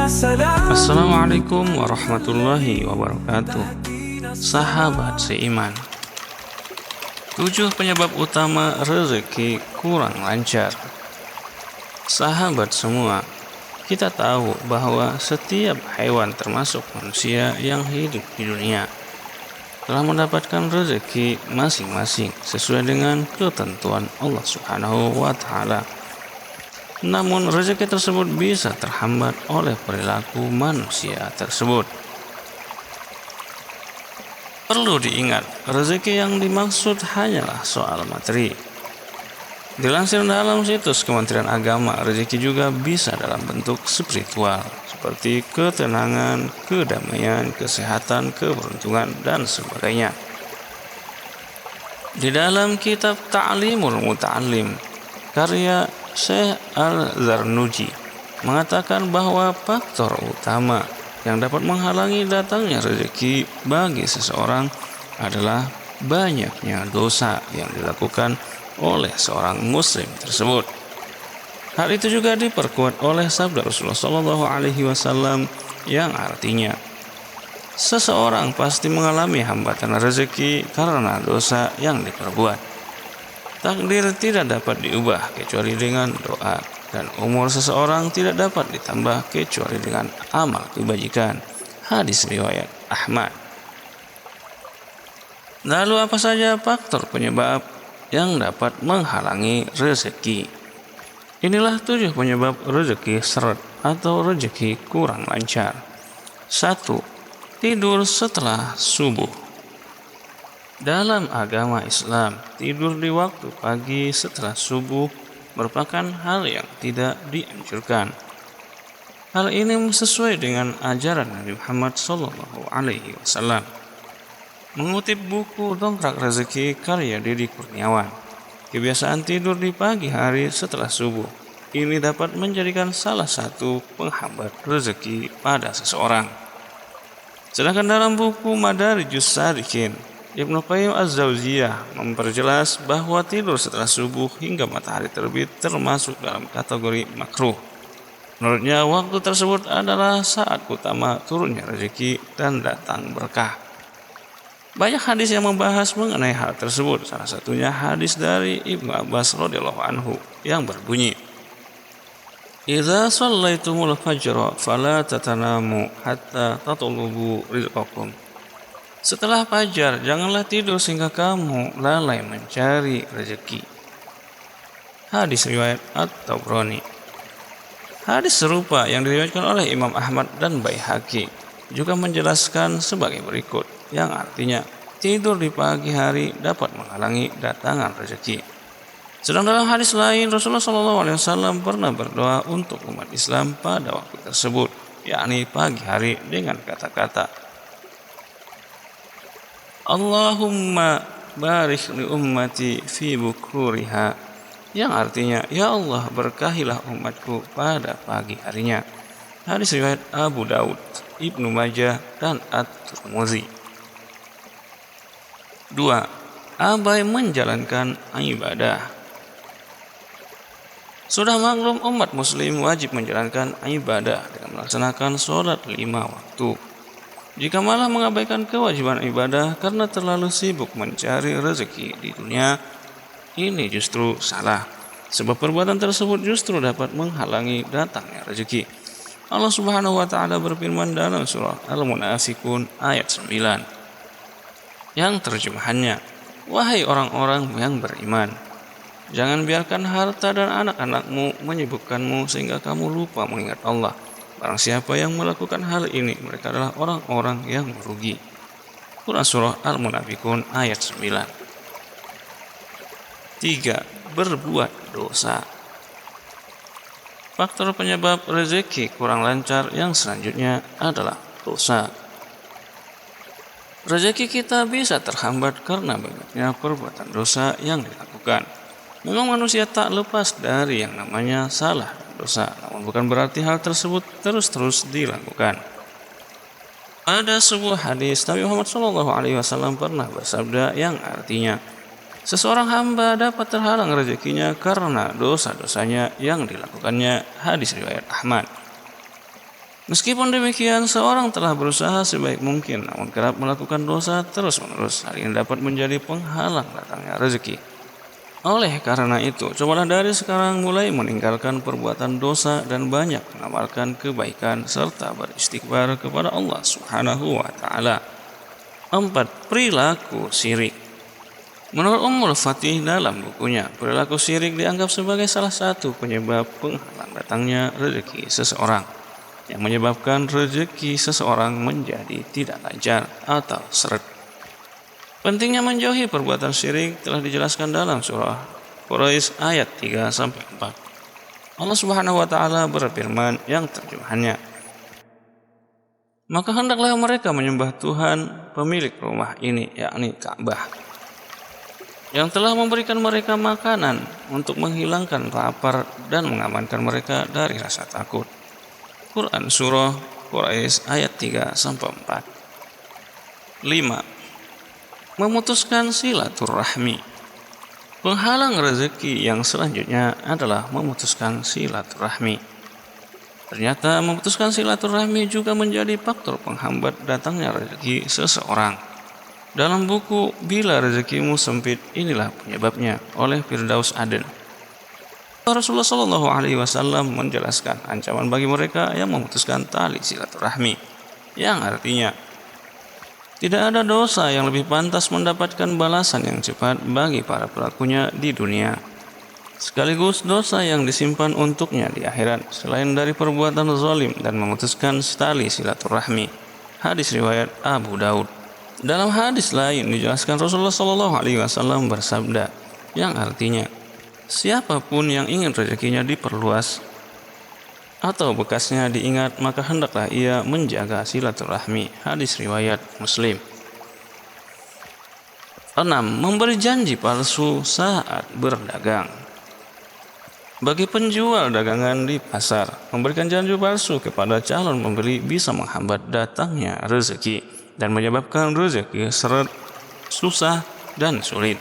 Assalamualaikum warahmatullahi wabarakatuh. Sahabat seiman, 7 penyebab utama rezeki kurang lancar. Sahabat semua, kita tahu bahwa setiap hewan termasuk manusia yang hidup di dunia telah mendapatkan rezeki masing-masing sesuai dengan ketentuan Allah Subhanahu wa Ta'ala. Namun rezeki tersebut bisa terhambat oleh perilaku manusia tersebut. Perlu diingat, rezeki yang dimaksud hanyalah soal materi. Dilansir dalam situs Kementerian Agama, rezeki juga bisa dalam bentuk spiritual seperti ketenangan, kedamaian, kesehatan, keberuntungan, dan sebagainya. Di dalam kitab Ta'limul Muta'allim, karya Syekh Al-Zarnuji mengatakan bahwa faktor utama yang dapat menghalangi datangnya rezeki bagi seseorang adalah banyaknya dosa yang dilakukan oleh seorang muslim tersebut. Hal itu juga diperkuat oleh sabda Rasulullah SAW yang artinya, seseorang pasti mengalami hambatan rezeki karena dosa yang diperbuat. Takdir tidak dapat diubah kecuali dengan doa, dan umur seseorang tidak dapat ditambah kecuali dengan amal kebajikan. Hadis riwayat Ahmad. Lalu apa saja faktor penyebab yang dapat menghalangi rezeki? Inilah 7 penyebab rezeki seret atau rezeki kurang lancar. 1. Tidur setelah subuh. Dalam agama Islam, tidur di waktu pagi setelah subuh merupakan hal yang tidak dianjurkan. Hal ini sesuai dengan ajaran Nabi Muhammad SAW. Mengutip buku Dongkrak Rezeki karya Deddy Kurniawan, kebiasaan tidur di pagi hari setelah subuh ini dapat menjadikan salah satu penghambat rezeki pada seseorang. Sedangkan dalam buku Madarijus Salikin, Ibnu Qayyim Az-Zauziyah memperjelas bahwa tidur setelah subuh hingga matahari terbit termasuk dalam kategori makruh. Menurutnya, waktu tersebut adalah saat utama turunnya rezeki dan datang berkah. Banyak hadis yang membahas mengenai hal tersebut. Salah satunya hadis dari Ibnu Abbas radhiyallahu anhu yang berbunyi, "Idza shallaitumul fajra fala tatanamu hatta tatlubu rizqakum." Setelah fajar, janganlah tidur sehingga kamu lalai mencari rezeki. Hadis riwayat At-Tabrani. Hadis serupa yang diriwayatkan oleh Imam Ahmad dan Baihaqi juga menjelaskan sebagai berikut, yang artinya tidur di pagi hari dapat menghalangi datangan rezeki. Sedang dalam hadis lain, Rasulullah SAW pernah berdoa untuk umat Islam pada waktu tersebut, yakni pagi hari, dengan kata-kata, Allahumma barik li ummati fi bukuriha, yang artinya, ya Allah, berkahilah umatku pada pagi harinya. Hadis riwayat Abu Daud, Ibnu Majah, dan At-Tirmidzi. 2. Abai menjalankan ibadah. Sudah maklum, umat muslim wajib menjalankan ibadah dengan melaksanakan sholat 5 waktu. Jika malah mengabaikan kewajiban ibadah karena terlalu sibuk mencari rezeki di dunia, ini justru salah. Sebab perbuatan tersebut justru dapat menghalangi datangnya rezeki. Allah Subhanahu wa Ta'ala berfirman dalam surah Al-Munafikun ayat 9, yang terjemahannya, wahai orang-orang yang beriman, jangan biarkan harta dan anak-anakmu menyibukkanmu sehingga kamu lupa mengingat Allah. Barang siapa yang melakukan hal ini, mereka adalah orang-orang yang merugi. Quran Surah Al-Munafikun ayat 9. 3. Berbuat dosa. Faktor penyebab rezeki kurang lancar yang selanjutnya adalah dosa. Rezeki kita bisa terhambat karena banyaknya perbuatan dosa yang dilakukan. Memang manusia tak lepas dari yang namanya salah dan dosa, namun bukan berarti hal tersebut terus-terus dilakukan. Ada sebuah hadis Nabi Muhammad SAW pernah bersabda yang artinya, seseorang hamba dapat terhalang rezekinya karena dosa-dosanya yang dilakukannya. Hadis riwayat Ahmad. Meskipun demikian, seorang telah berusaha sebaik mungkin, namun kerap melakukan dosa terus-menerus. Hal ini dapat menjadi penghalang datangnya rezeki. Oleh karena itu, cobalah dari sekarang mulai meninggalkan perbuatan dosa dan banyak mengamalkan kebaikan serta beristighfar kepada Allah Subhanahu wa taala. 4. Perilaku syirik. Menurut Ummul Fatih dalam bukunya, perilaku syirik dianggap sebagai salah satu penyebab penghalang datangnya rezeki seseorang, yang menyebabkan rezeki seseorang menjadi tidak lancar atau seret. Pentingnya menjauhi perbuatan syirik telah dijelaskan dalam surah Quraisy ayat 3-4. Allah Subhanahu wa taala berfirman yang terjemahannya, maka hendaklah mereka menyembah Tuhan pemilik rumah ini, yakni Ka'bah, yang telah memberikan mereka makanan untuk menghilangkan lapar dan mengamankan mereka dari rasa takut. Quran Surah Quraisy ayat 3-4. 5. Memutuskan silaturahmi. Penghalang rezeki yang selanjutnya adalah memutuskan silaturahmi. Ternyata memutuskan silaturahmi juga menjadi faktor penghambat datangnya rezeki seseorang. Dalam buku Bila Rezekimu Sempit, inilah penyebabnya oleh Firdaus Aden, Rasulullah Shallallahu Alaihi Wasallam menjelaskan ancaman bagi mereka yang memutuskan tali silaturahmi, yang artinya tidak ada dosa yang lebih pantas mendapatkan balasan yang cepat bagi para pelakunya di dunia, sekaligus dosa yang disimpan untuknya di akhirat selain dari perbuatan zalim dan memutuskan tali silaturahmi. Hadis riwayat Abu Daud. Dalam hadis lain dijelaskan Rasulullah Shallallahu Alaihi Wasallam bersabda, yang artinya siapapun yang ingin rezekinya diperluas atau bekasnya diingat, maka hendaklah ia menjaga silaturahmi. Hadis riwayat Muslim. 6. Memberi janji palsu saat berdagang. Bagi penjual dagangan di pasar, memberikan janji palsu kepada calon pembeli bisa menghambat datangnya rezeki dan menyebabkan rezeki seret, susah, dan sulit.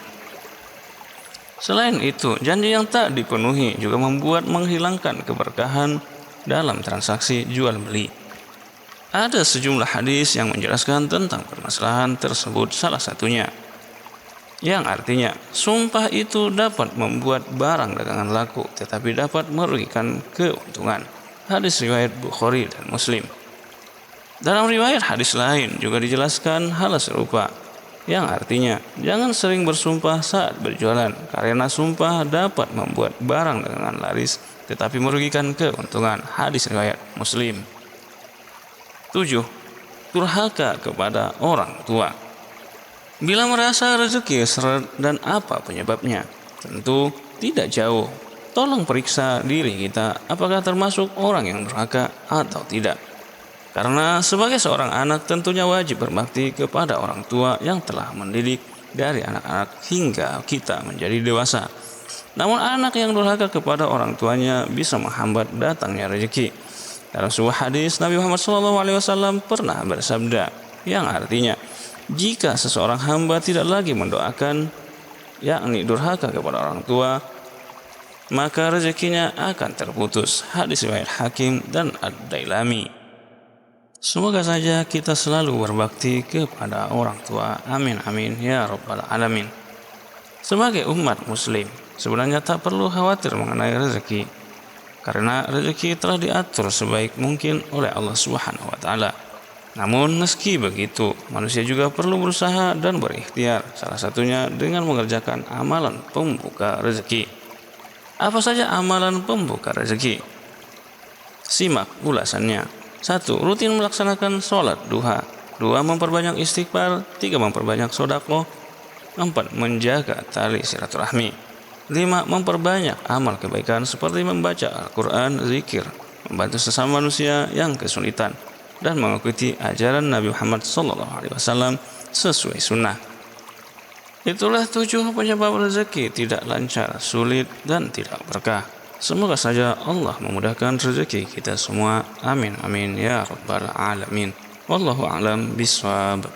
Selain itu, janji yang tak dipenuhi juga membuat menghilangkan keberkahan dalam transaksi jual beli. Ada sejumlah hadis yang menjelaskan tentang permasalahan tersebut, salah satunya yang artinya sumpah itu dapat membuat barang dagangan laku tetapi dapat merugikan keuntungan. Hadis riwayat Bukhari dan Muslim. Dalam riwayat hadis lain juga dijelaskan hal serupa, yang artinya jangan sering bersumpah saat berjualan karena sumpah dapat membuat barang dagangan laris tetapi merugikan keuntungan. Hadis riwayat Muslim. 7. Durhaka kepada orang tua. Bila merasa rezeki seret dan apa penyebabnya, tentu tidak jauh. Tolong periksa diri kita apakah termasuk orang yang durhaka atau tidak. Karena sebagai seorang anak tentunya wajib berbakti kepada orang tua yang telah mendidik dari anak-anak hingga kita menjadi dewasa. Namun anak yang durhaka kepada orang tuanya bisa menghambat datangnya rezeki. Dalam sebuah hadis, Nabi Muhammad SAW pernah bersabda, yang artinya jika seseorang hamba tidak lagi mendoakan, yakni durhaka kepada orang tua, maka rezekinya akan terputus. Hadis riwayat Hakim dan Ad-Dailami. Semoga saja kita selalu berbakti kepada orang tua. Amin amin ya rabbal alamin. Sebagai umat muslim, sebenarnya tak perlu khawatir mengenai rezeki, karena rezeki telah diatur sebaik mungkin oleh Allah Subhanahu wa taala. Namun meski begitu, manusia juga perlu berusaha dan berikhtiar, salah satunya dengan mengerjakan amalan pembuka rezeki. Apa saja amalan pembuka rezeki? Simak ulasannya. 1. Rutin melaksanakan sholat duha. 2. Memperbanyak istighfar. 3. Memperbanyak sedekah. 4. Menjaga tali silaturahmi. 5. Memperbanyak amal kebaikan seperti membaca Al-Quran, zikir, membantu sesama manusia yang kesulitan, dan mengikuti ajaran Nabi Muhammad SAW sesuai sunnah. Itulah 7 penyebab rezeki tidak lancar, sulit, dan tidak berkah. Semoga saja Allah memudahkan rezeki kita semua. Amin amin ya rabbal alamin. Wallahu a'lam bishawab.